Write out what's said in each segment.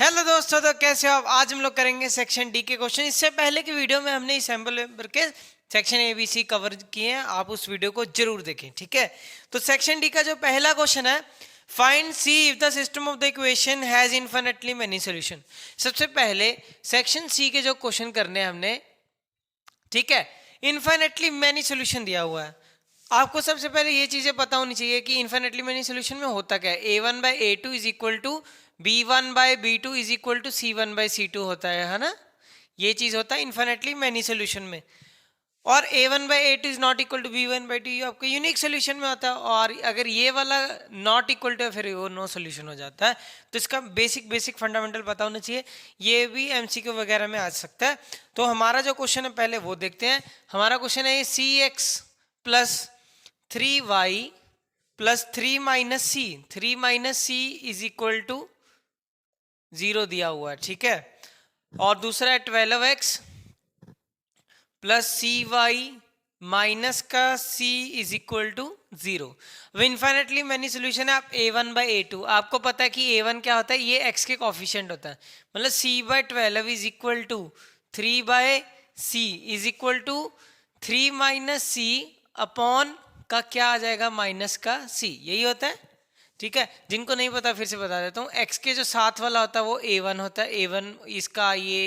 Hello दोस्तों, तो कैसे हो आप। आज हम लोग करेंगे सेक्शन डी के क्वेश्चन। इससे पहले की वीडियो में हमने इस सैम्पल पेपर के section A B C cover किए हैं, आप उस वीडियो को जरूर देखें, ठीक है। तो सेक्शन डी का जो पहला क्वेश्चन है, find see if the system of the equation has infinitely many solution. सबसे पहले सेक्शन सी के जो क्वेश्चन करने हैं हमने, ठीक है, इनफिनिटली मेनी सॉल्यूशन दिया हुआ है। आपको सबसे पहले ये चीजें पता होनी चाहिए कि इनफिनिटली मेनी सॉल्यूशन में होता क्या है। a1/a2 is equal to b1/b2 is equal to c1/c2 होता है ना। ये चीज होता है इनफिनिटली मेनी सॉल्यूशन में। और a1/a2 is not equal to b1/2 ये आपका यूनिक सोल्यूशन में होता है। और अगर ये वाला नॉट इक्वल टू फिर वो नो सोल्यूशन हो जाता है। तो इसका बेसिक फंडामेंटल पता होना चाहिए। ये भी एमसीक्यू वगैरह में आ सकता है। तो हमारा जो क्वेश्चन है पहले वो देखते हैं। हमारा क्वेश्चन है cx plus 3y plus 3 minus c, 3 minus c is equal to 0 दिया हुआ है, ठीक है। और दूसरा है 12x प्लस सी वाई माइनस का c इज इक्वल टू 0। अब इनफाइनेटली मैनी सोल्यूशन है। आप a1/a2 आपको पता है कि a1 क्या होता है, ये x के कॉफिशिएंट होता है। मतलब c/12 is equal to 3/c is equal to 3 minus c upon का क्या आ जाएगा, माइनस का c, यही होता है, ठीक है। जिनको नहीं पता फिर से बता देता हूँ। x के जो साथ वाला होता है वो a1 होता है, a1 इसका ये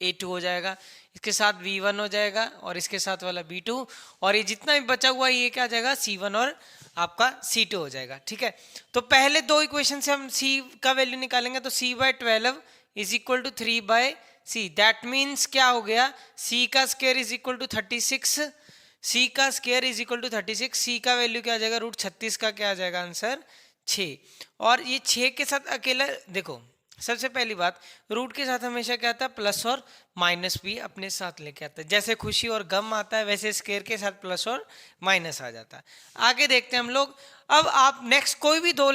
a2 हो जाएगा, इसके साथ b1 हो जाएगा और इसके साथ वाला b2, और ये जितना भी बचा हुआ ये क्या आ जाएगा, c1 और आपका c2 हो जाएगा, ठीक है। तो पहले दो इक्वेशन से हम c का वैल्यू निकालेंगे। तो c/12 is equal to 3/c, that means क्या हो गया, c का square is equal to 36, c का square is equal to 36, c का वैल्यू क्या आ जाएगा, √36 का क्या आ जाएगा आंसर 6। और ये 6 के साथ अकेला देखो, सबसे पहली बात, रूट के साथ हमेशा क्या आता है, प्लस और माइनस भी अपने साथ लेके आता है। जैसे खुशी और गम आता है वैसे स्क्वायर के साथ प्लस और माइनस आ जाता है। आगे देखते हैं हम लोग। अब आप नेक्स्ट कोई भी दो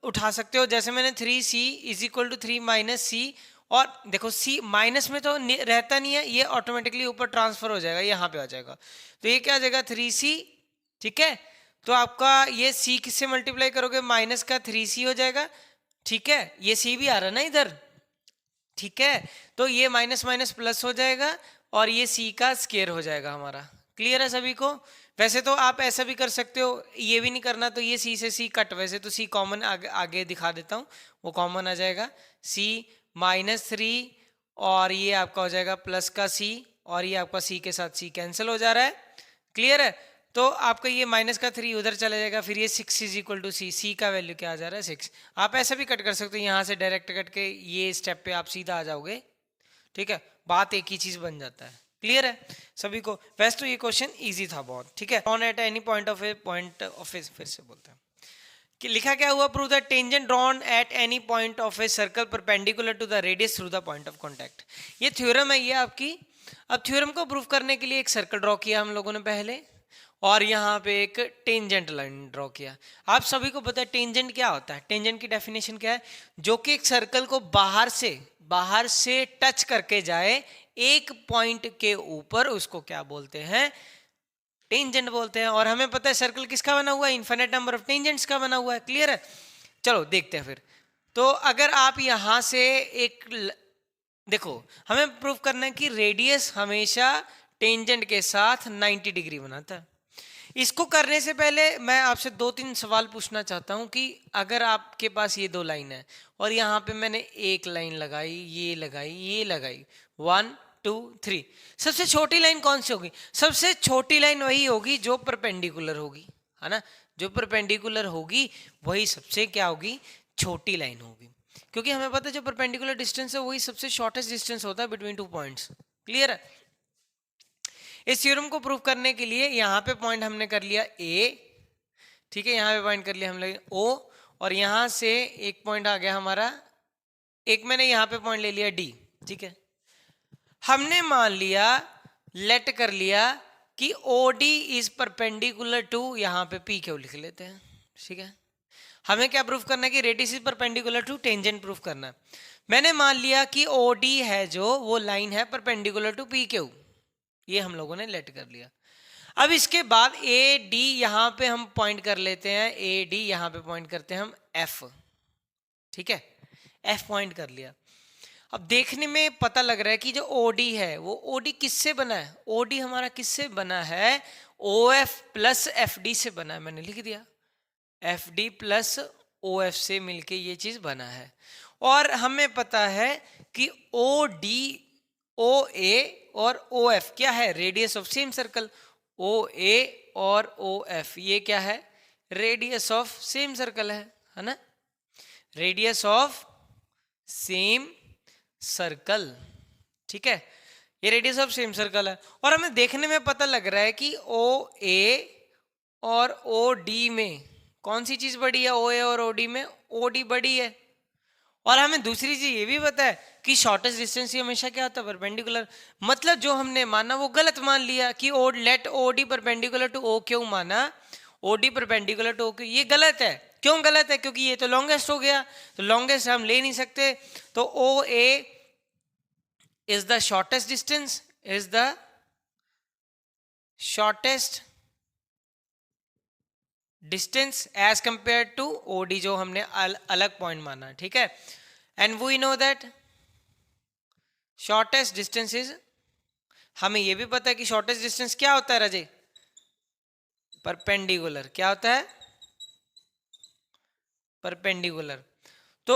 उठा सकते हो। जैसे मैंने 3c is equal to 3 minus C, और देखो c माइनस में तो रहता नहीं है, ये ऑटोमेटिकली ऊपर ट्रांसफर हो जाएगा, यहाँ पे आ जाएगा। तो ये क्या आ जाएगा 3c, ठीक है। तो आपका ये c किससे मल्टीप्लाई करोगे, माइनस का 3c हो जाएगा, ठीक है। ये c भी आ रहा है ना इधर, ठीक है। तो ये माइनस माइनस प्लस हो जाएगा और ये c का स्क्वायर हो जाएगा हमारा। क्लियर है सभी को। वैसे तो आप ऐसा भी कर सकते हो, ये भी नहीं करना तो ये c से c कट, वैसे तो c कॉमन आगे दिखा देता हूँ, वो कॉमन आ जाएगा c -3 और ये आपका हो जाएगा प्लस का c, और ये आपका c के साथ c कैंसिल हो जा रहा है। क्लियर है। तो आपका ये माइनस का 3 उधर चला जाएगा, फिर ये 6 इज इक्वल टू सी, सी का वैल्यू क्या आ जा रहा है 6। आप ऐसा भी कट कर सकते हो, यहाँ से डायरेक्ट कट के ये स्टेप पे आप सीधा आ जाओगे, ठीक है। बात एक ही चीज बन जाता है। क्लियर है सभी को। वैसे तो ये क्वेश्चन इजी था बहुत, ठीक है। On at any point of फिर से बोलते हैं कि लिखा क्या हुआ, prove the tangent drawn at any point of a circle perpendicular to the radius through the point of contact. ये थ्योरम है ये आपकी। अब थ्योरम को प्रूव करने के लिए एक सर्कल ड्रॉ किया हम लोगों ने पहले, और यहाँ पे एक टेंजेंट लाइन ड्रॉ किया। आप सभी को पता है टेंजेंट क्या होता है। टेंजेंट की डेफिनेशन क्या है, जो कि एक सर्कल को बाहर से टच करके जाए एक पॉइंट के ऊपर, उसको क्या बोलते हैं, टेंजेंट बोलते हैं। और हमें पता है सर्कल किसका बना हुआ है, इनफिनिट नंबर ऑफ टेंजेंट्स का बना हुआ है। क्लियर है। चलो देखते हैं फिर। तो अगर आप यहां से एक देखो, हमें प्रूव करना है कि रेडियस हमेशा टेंजेंट के साथ 90 डिग्री बनाता है। इसको करने से पहले मैं आपसे 2-3 सवाल पूछना चाहता हूं कि अगर आपके पास ये दो लाइन है और यहाँ पे मैंने एक लाइन लगाई, ये लगाई, ये लगाई, 1 2 3, सबसे छोटी लाइन कौन सी होगी, सबसे छोटी लाइन वही होगी जो परपेंडिकुलर होगी, है ना। जो परपेंडिकुलर होगी वही सबसे क्या होगी, छोटी लाइन होगी। क्योंकि हमें पता है जो परपेंडिकुलर डिस्टेंस है वही सबसे शॉर्टेस्ट डिस्टेंस होता है बिटवीन 2 पॉइंट्स। क्लियर है। इस थ्योरम को प्रूव करने के लिए यहाँ पे पॉइंट हमने कर लिया A, ठीक है। यहाँ पे पॉइंट कर लिया हमने O, और यहाँ से एक पॉइंट आ गया हमारा, एक मैंने यहाँ पे पॉइंट ले लिया D, ठीक है। हमने मान लिया, लेट कर लिया कि OD इज परपेंडिकुलर टू, यहाँ पे PQ लिख लेते हैं, ठीक है। हमें क्या प्रूफ करना है कि radius is perpendicular to tangent proof करना है। मैंने मान लिया कि OD है जो वो लाइन है परपेंडिकुलर टू PQ, ये हम लोगों ने लेट कर लिया। अब इसके बाद AD यहां पे हम पॉइंट कर लेते हैं, AD यहां पे पॉइंट करते हैं हम F, ठीक है। F पॉइंट कर लिया। अब देखने में पता लग रहा है कि जो ओडी है वो ओडी किससे बना है, ओडी हमारा किससे बना है, O F plus F D से बना है, मैंने लिख दिया F D plus O F से मिलके ये चीज बना है। और हमें पता है कि ओ डी ओ ए और ओ एफ क्या है, रेडियस ऑफ सेम सर्कल, ओ ए और ओ एफ ये क्या है, रेडियस ऑफ सेम सर्कल है ना, रेडियस ऑफ सेम सर्कल, ठीक है, ये रेडियस ऑफ सेम सर्कल है। और हमें देखने में पता लग रहा है कि ओ ए और ओ डी में कौन सी चीज बड़ी है, ओ ए और ओ डी में ओ डी बड़ी है। और हमें दूसरी चीज ये भी पता है कि शॉर्टेस्ट डिस्टेंस ही हमेशा क्या होता है, परपेंडिकुलर। मतलब जो हमने माना वो गलत मान लिया कि O let O D perpendicular to O Q माना, O D perpendicular to O Q, ये गलत है। क्यों गलत है, क्योंकि ये तो लॉन्गेस्ट हो गया, तो लॉन्गेस्ट हम ले नहीं सकते। तो ओ ए is the shortest distance, is the shortest distance as compared to OD जो हमने अलग पॉइंट माना, ठीक है। and we know that shortest distance is, हमें ये भी पता है कि shortest distance क्या होता है राजे, परपेंडिकुलर, क्या होता है, परपेंडिकुलर। तो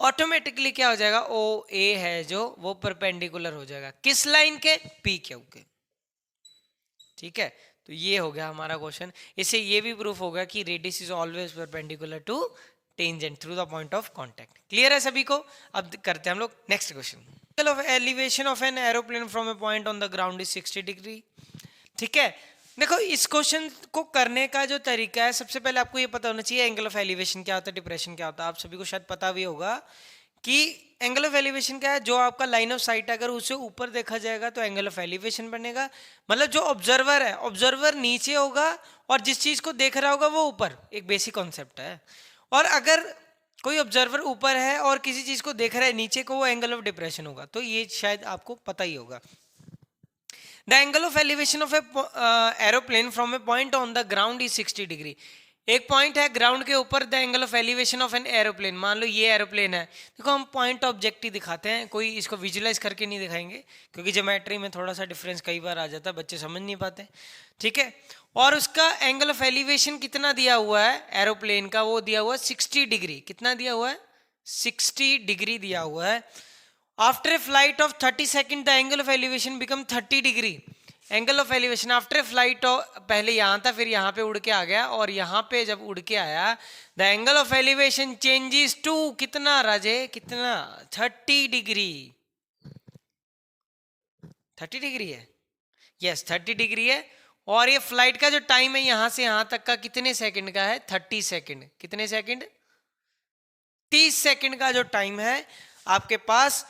ऑटोमेटिकली क्या हो जाएगा, ओ ए है जो वो परपेंडिकुलर हो जाएगा किस लाइन के, पी क्यू के, ठीक है। तो ये हो गया हमारा क्वेश्चन। इससे ये भी प्रूफ होगा कि radius is always perpendicular to tangent through the point of contact. Clear है सभी को। अब करते हैं हम लोग next question. Angle of elevation of an aeroplane from a point on the ground is 60 degree, ठीक है। देखो इस क्वेश्चन को करने का जो तरीका है, सबसे पहले आपको ये पता होना चाहिए एंगल ऑफ एलिवेशन क्या होता है, डिप्रेशन क्या होता है। आप सभी को शायद पता भी होगा कि एंगल ऑफ एलिवेशन क्या है, जो आपका लाइन ऑफ साइट अगर उसे ऊपर देखा जाएगा तो एंगल ऑफ एलिवेशन बनेगा। मतलब जो ऑब्जर्वर है, ऑब्जर्वर नीचे होगा और जिस चीज को देख रहा होगा वो ऊपर, एक बेसिक कॉन्सेप्ट है। और अगर कोई ऑब्जर्वर ऊपर है और किसी चीज को देख रहा है नीचे को, वो एंगल ऑफ डिप्रेशन होगा। तो ये शायद आपको पता ही होगा। The angle of elevation of a aeroplane from a point on the ground is 60 degree. एक पॉइंट है ग्राउंड के ऊपर, the angle of elevation of an aeroplane, मान लो ये एरोप्लेन है। देखो हम पॉइंट ऑब्जेक्ट ही दिखाते हैं, कोई इसको विजुलाइज करके नहीं दिखाएंगे क्योंकि ज्योमेट्री में थोड़ा सा डिफरेंस कई बार आ जाता है, बच्चे समझ नहीं पाते, ठीक है। और उसका एंगल ऑफ एलिवेशन कितना दिया हुआ है एरोप्लेन का, वो दिया हुआ है 60 डिग्री। कितना दिया हुआ है, 60 डिग्री दिया हुआ है। After a flight of 30 seconds, the angle of elevation become 30 degree. Angle of elevation after flight, पहले यहाँ था फिर यहाँ पे उड़ के आ गया, और यहाँ पे जब उड़ के आया the angle of elevation changes to कितना राजे, कितना, 30 डिग्री। 30 डिग्री है, यस 30 डिग्री है। और ये फ्लाइट का जो टाइम है यहाँ से यहाँ तक का कितने सेकंड का है, 30 सेकंड। कितने सेकंड, 30 सेकंड का जो टाइम है आपके पास,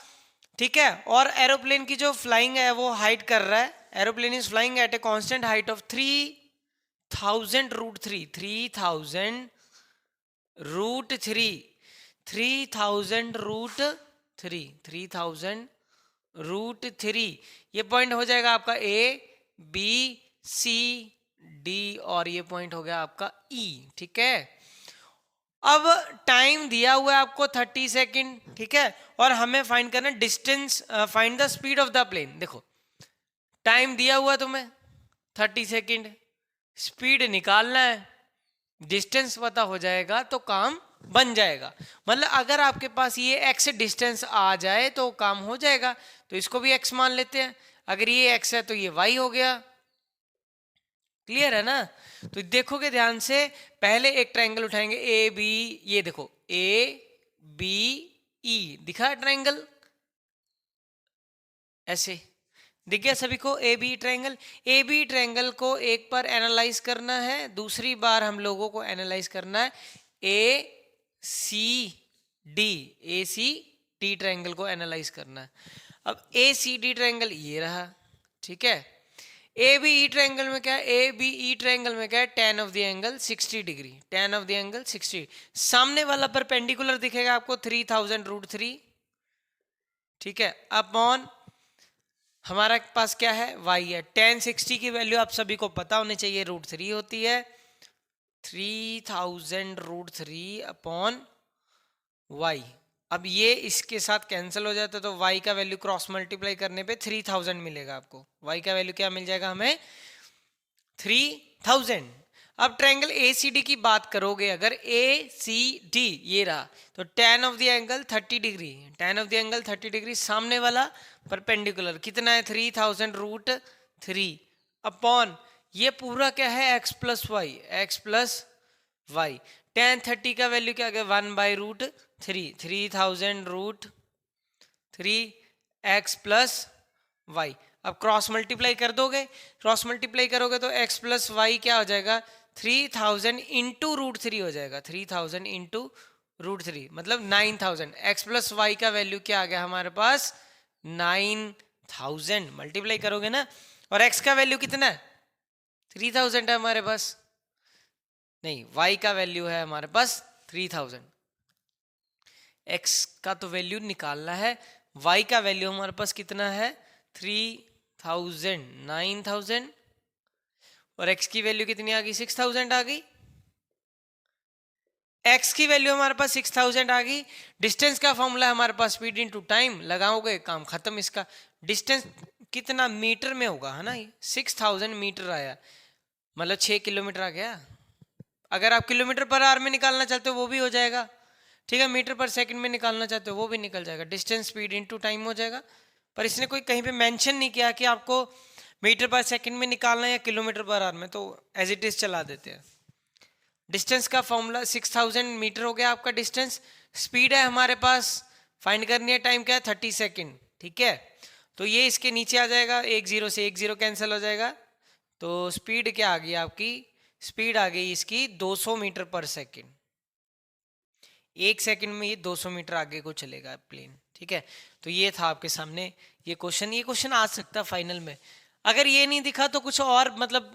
ठीक है। और एरोप्लेन की जो फ्लाइंग है वो हाइट कर रहा है, aeroplane is flying at a constant height of 3000 root 3, 3000 root 3, 3000 root 3, 3000 root 3। ये पॉइंट हो जाएगा आपका ए बी सी डी, और ये पॉइंट हो गया आपका ई, ठीक है। अब टाइम दिया हुआ है आपको 30 सेकंड, ठीक है। और हमें फाइंड करना distance, find the speed of the plane. देखो टाइम दिया हुआ तुम्हें 30 सेकंड, स्पीड निकालना है, डिस्टेंस पता हो जाएगा तो काम बन जाएगा। मतलब अगर आपके पास ये x डिस्टेंस आ जाए तो काम हो जाएगा। तो इसको भी x मान लेते हैं, अगर ये x है तो ये y हो गया। क्लियर है ना। तो देखोगे ध्यान से, पहले एक ट्रायंगल उठाएंगे ए बी, ये देखो ए बी ई दिखा ट्रायंगल, ऐसे दिख गया सभी को A B triangle. A B triangle को एक बार एनालाइज करना है, दूसरी बार हम लोगों को एनालाइज करना है ए सी डी, ए सी डी ट्रायंगल को एनालाइज करना है। अब ए सी डी ट्रायंगल ये रहा, ठीक है। ए बी ई ट्रायंगल में क्या है, ए बी ई ट्रायंगल में क्या है, tan of the angle 60 degree, tan of the angle 60। सामने वाला परपेंडिकुलर दिखेगा आपको 3000 रूट 3, ठीक है, अपॉन हमारा पास क्या है y है। tan 60 की वैल्यू आप सभी को पता होनी चाहिए, रूट 3 होती है। 3000 रूट 3 अपॉन y। अब ये इसके साथ कैंसिल हो जाता है तो y का वैल्यू क्रॉस मल्टीप्लाई करने पे 3000 मिलेगा आपको। y का वैल्यू क्या मिल जाएगा हमें 3000। अब ट्रायंगल ACD की बात करोगे अगर ACD ये रहा तो tan of the angle 30 degree, tan of the angle 30 degree, सामने वाला परपेंडिकुलर कितना है 3000 रूट 3 अपॉन ये पूरा क्या है x plus y, x plus y. tan 30 का वैल्यू क्या गया 1 by root 3, 3000 root 3 x plus y. अब क्रॉस मल्टीप्लाई कर दोगे, क्रॉस मल्टीप्लाई करोगे तो x प्लस वाई क्या हो जाएगा 3000 इंटू रूट 3 हो जाएगा, 3000 इंटू रूट 3 मतलब 9000। x प्लस वाई का वैल्यू क्या आ गया हमारे पास 9000। मल्टीप्लाई करोगे ना, और x का वैल्यू कितना है 3000 है हमारे पास, नहीं y का वैल्यू है हमारे पास 3000। x का तो वैल्यू निकालना है, y का वैल्यू हमारे पास कितना है 3000, 9000, और x की वैल्यू कितनी आ गई 6000 आ गई। x की वैल्यू हमारे पास 6000 आ गई। डिस्टेंस का फॉर्मूला हमारे पास स्पीड इनटू टाइम, लगाओगे काम खत्म। इसका डिस्टेंस कितना मीटर में होगा है ना, 6000 मीटर आया मतलब 6 किलोमीटर आ गया। अगर आप किलोमीटर पर आवर में निकालना चाहते हो वो भी हो जाएगा, ठीक है। मीटर पर सेकंड में निकालना चाहते हो वो भी निकल जाएगा। डिस्टेंस स्पीड इनटू टाइम हो जाएगा, पर इसने कोई कहीं पे मेंशन नहीं किया कि आपको मीटर पर सेकंड में निकालना है या किलोमीटर पर आवर में, तो एज इट इज चला देते हैं। डिस्टेंस का फॉर्मूला 6000 मीटर हो गया आपका डिस्टेंस। स्पीड है हमारे पास, फाइंड करनी है, टाइम क्या है 30 सेकेंड, ठीक है। तो ये इसके नीचे आ जाएगा, 10 से 10 कैंसिल हो जाएगा, तो स्पीड क्या आ गई आपकी, स्पीड आ गई इसकी 200 मीटर पर सेकेंड। 1 सेकंड में ये 200 मीटर आगे को चलेगा प्लेन, ठीक है। तो ये था आपके सामने ये क्वेश्चन आ सकता है फाइनल में। अगर ये नहीं दिखा तो कुछ और, मतलब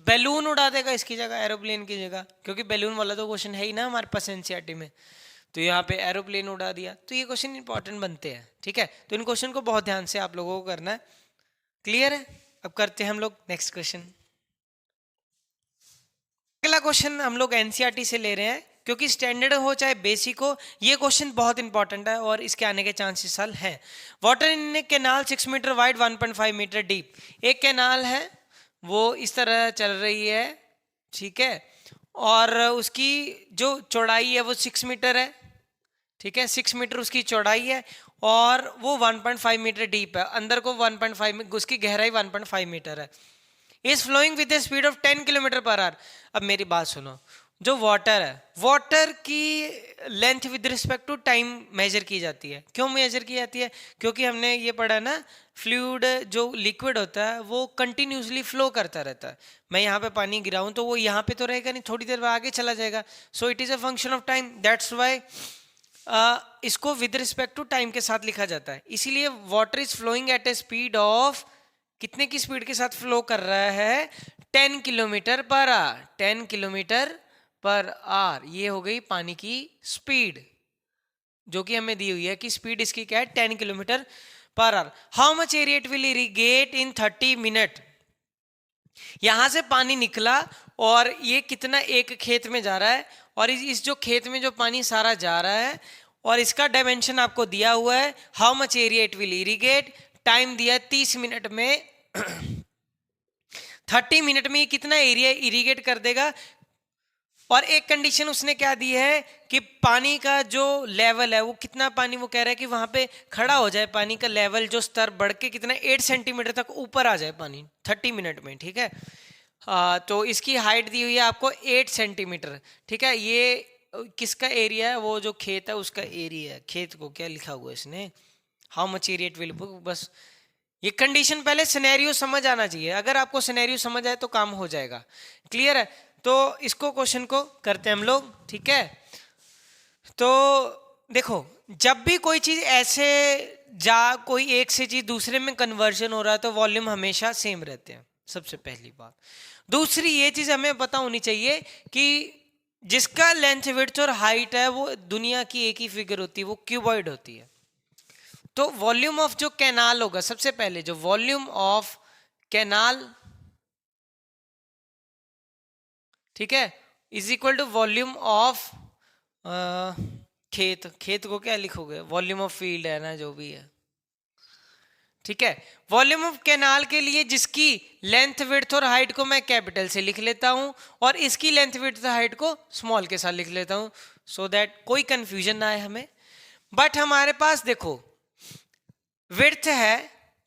बैलून उड़ा देगा इसकी जगह, एरोप्लेन की जगह, क्योंकि बैलून वाला तो क्वेश्चन है ही ना हमारे पास एनसीईआरटी में, तो यहाँ पे एरोप्लेन उड़ा दिया, तो ये क्वेश्चन इंपॉर्टेंट बनते हैं, ठीक है। तो इन क्वेश्चन को बहुत ध्यान से आप लोगों को करना है। क्लियर है? अब करते हैं हम लोग नेक्स्ट क्वेश्चन। अगला क्वेश्चन हम लोग एनसीईआरटी से ले रहे हैं, क्योंकि स्टैंडर्ड हो चाहे बेसिक हो, ये क्वेश्चन बहुत इंपॉर्टेंट है और इसके आने के चांसेस हैं। Water in a canal 6 metre wide 1.5 metre deep. एक कैनाल है वो इस तरह चल रही है, ठीक है, और उसकी जो चौड़ाई है वो 6 मीटर है, ठीक है, 6 मीटर उसकी चौड़ाई है, और वो 1.5 मीटर डीप है, अंदर को 1.5 उसकी गहराई 1.5 मीटर है। Is flowing with a speed of 10 kilometre per hour. अब मेरी बात सुनो, जो वाटर है, वाटर की length with respect to time measure की जाती है। क्यों मेजर की जाती है? क्योंकि हमने ये पढ़ा ना, फ्लूइड जो लिक्विड होता है वो कंटिन्यूसली फ्लो करता रहता है। मैं यहाँ पे पानी गिराऊं तो वो यहाँ पे तो रहेगा नहीं, थोड़ी देर बाद आगे चला जाएगा। So it is a function of time, that's why इसको विद रिस्पेक्ट टू टाइम के साथ लिखा जाता है। इसीलिए water is flowing at a speed of, कितने की स्पीड के साथ फ्लो कर रहा है 10 kilometre per our, 10 kilometre per our. ये हो गई पानी की स्पीड जो कि हमें दी हुई है कि स्पीड इसकी क्या है 10 kilometre per our. How much area it will irrigate in 30 minute. यहां से पानी निकला और ये कितना एक खेत में जा रहा है, और इस जो खेत में जो पानी सारा जा रहा है और इसका डायमेंशन आपको दिया हुआ है, how much area it will irrigate, time दिया 30 मिनट में 30 मिनट में ये कितना एरिया इरिगेट कर देगा। और एक कंडीशन उसने क्या दी है कि पानी का जो लेवल है वो कितना, पानी वो कह रहा है कि वहां पे खड़ा हो जाए, पानी का लेवल जो स्तर बढ़ के कितना 8 सेंटीमीटर तक ऊपर आ जाए पानी 30 मिनट में, ठीक है। तो इसकी हाइट दी हुई है आपको 8 सेंटीमीटर, ठीक है। ये किसका एरिया है, वो जो खेत है उसका एरिया है। खेत को क्या लिखा हुआ है इसने, how much area it will, बस ये कंडीशन पहले सिनेरियो समझ आना चाहिए। अगर आपको सिनेरियो समझ आए तो काम हो जाएगा। क्लियर है? तो इसको क्वेश्चन को करते हैं हम लोग, ठीक है। तो देखो, जब भी कोई चीज ऐसे कोई एक से चीज दूसरे में कन्वर्जन हो रहा है तो वॉल्यूम हमेशा सेम रहते हैं, सबसे पहली बात। दूसरी ये चीज हमें पता होनी चाहिए कि जिसका लेंथ विड्थ और हाइट है वो दुनिया की एक ही फिगर होती है, वो क्यूबॉइड होती है। तो वॉल्यूम ऑफ जो कैनाल होगा, सबसे पहले जो वॉल्यूम ऑफ कैनाल, ठीक है, is equal to volume of खेत, खेत को क्या लिखोगे, वॉल्यूम ऑफ फील्ड है ना, जो भी है, ठीक है। वॉल्यूम ऑफ कैनाल के लिए जिसकी लेंथ विड्थ और हाइट को मैं कैपिटल से लिख लेता हूं और इसकी लेंथ विड्थ और हाइट को स्मॉल के साथ लिख लेता हूं, सो दैट कोई कंफ्यूजन ना आए हमें। बट हमारे पास देखो विड्थ है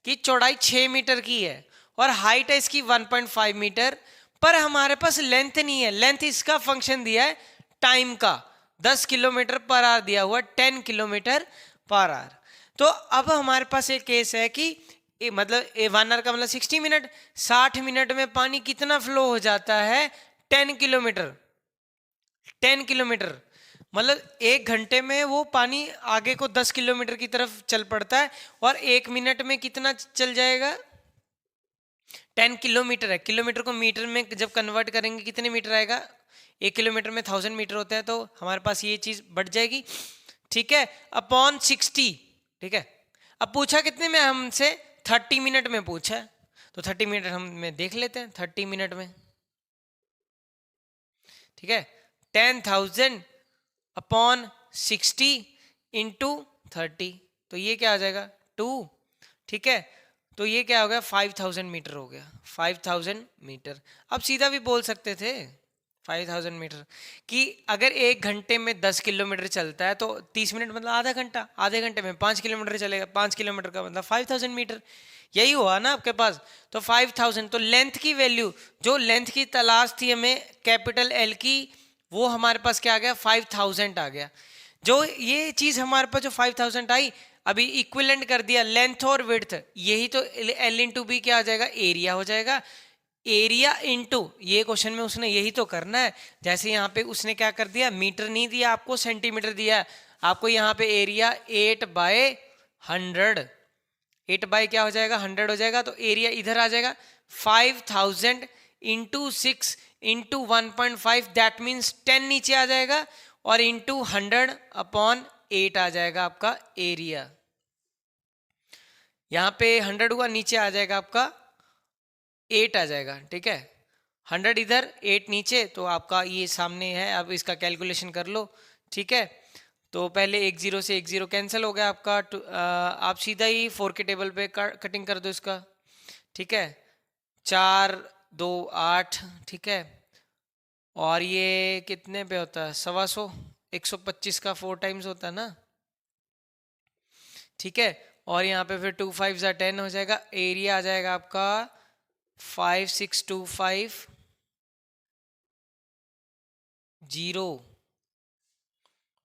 कि चौड़ाई 6 मीटर की है और हाइट है इसकी 1.5 मीटर, पर हमारे पास लेंथ नहीं है। लेंथ इसका फंक्शन दिया है टाइम का, 10 किलोमीटर पर आवर दिया हुआ, 10 किलोमीटर पर आवर। तो अब हमारे पास एक केस है कि मतलब 1 आवर का मतलब 60 मिनट, 60 मिनट में पानी कितना फ्लो हो जाता है, 10 किलोमीटर। 10 किलोमीटर मतलब 1 घंटे में वो पानी आगे को 10 किलोमीटर की तरफ चल पड़ता है, और 1 मिनट में कितना चल जाएगा, 10 किलोमीटर है। किलोमीटर को मीटर में जब कन्वर्ट करेंगे कितने मीटर आएगा, 1 किलोमीटर में 1000 मीटर होता है, तो हमारे पास ये चीज बढ़ जाएगी, ठीक है, अपॉन 60, ठीक है। अब पूछा कितने में हमसे, 30 मिनट में पूछा है, तो 30 मिनट हम में देख लेते हैं, 30 मिनट में, ठीक है। 10,000 अपॉन 60 इंटू 30, तो ये क्या आ जाएगा 2, ठीक है। तो ये क्या हो गया 5000 मीटर हो गया, 5000 मीटर। अब सीधा भी बोल सकते थे 5000 मीटर कि अगर 1 घंटे में 10 किलोमीटर चलता है तो 30 मिनट मतलब आधा घंटा, आधे घंटे में 5 किलोमीटर चलेगा, 5 किलोमीटर का मतलब 5000 मीटर, यही हुआ ना आपके पास। तो 5000, तो लेंथ की वैल्यू, जो लेंथ की तलाश थी हमें कैपिटल एल की, वो हमारे पास क्या आ गया 5000 आ गया। जो ये चीज हमारे पास जो 5000 आई, अभी इक्विवेलेंट कर दिया लेंथ और विड्थ, यही तो एल इंटू बी क्या आ जाएगा, एरिया हो जाएगा। एरिया इंटू, ये क्वेश्चन में उसने यही तो करना है। जैसे यहाँ पे उसने क्या कर दिया, मीटर नहीं दिया आपको, सेंटीमीटर दिया है आपको। यहाँ पे एरिया 8/100, 8 क्या हो जाएगा 100 हो जाएगा, तो एरिया इधर आ जाएगा 5000 इंटू 6 इंटू 1.5, दैट मीन्स 10 नीचे आ जाएगा, और इंटू 100 अपॉन 8 आ जाएगा आपका एरिया। यहाँ पे 100 हुआ, नीचे आ जाएगा आपका 8 आ जाएगा, ठीक है। 100 इधर 8 नीचे, तो आपका ये सामने है, अब इसका कैलकुलेशन कर लो, ठीक है। तो पहले 1 0 से 1 0 कैंसिल हो गया आपका, आप सीधा ही 4 के टेबल पे कटिंग कर दो इसका, ठीक है। 4 2 8, ठीक है। और ये कितने पे होता है, 125, 125 का 4 टाइम्स होता है ना, ठीक है। और यहाँ पे फिर 2 5 10 हो जाएगा, एरिया आ जाएगा आपका 5625 0,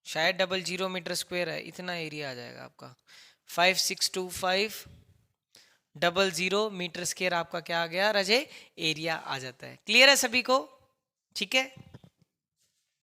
शायद 00 मीटर स्क्वायर है, इतना एरिया आ जाएगा आपका। 5625 00 मीटर स्क्वायर आपका क्या आ गया रजे, एरिया आ जाता है। क्लियर है सभी को, ठीक है।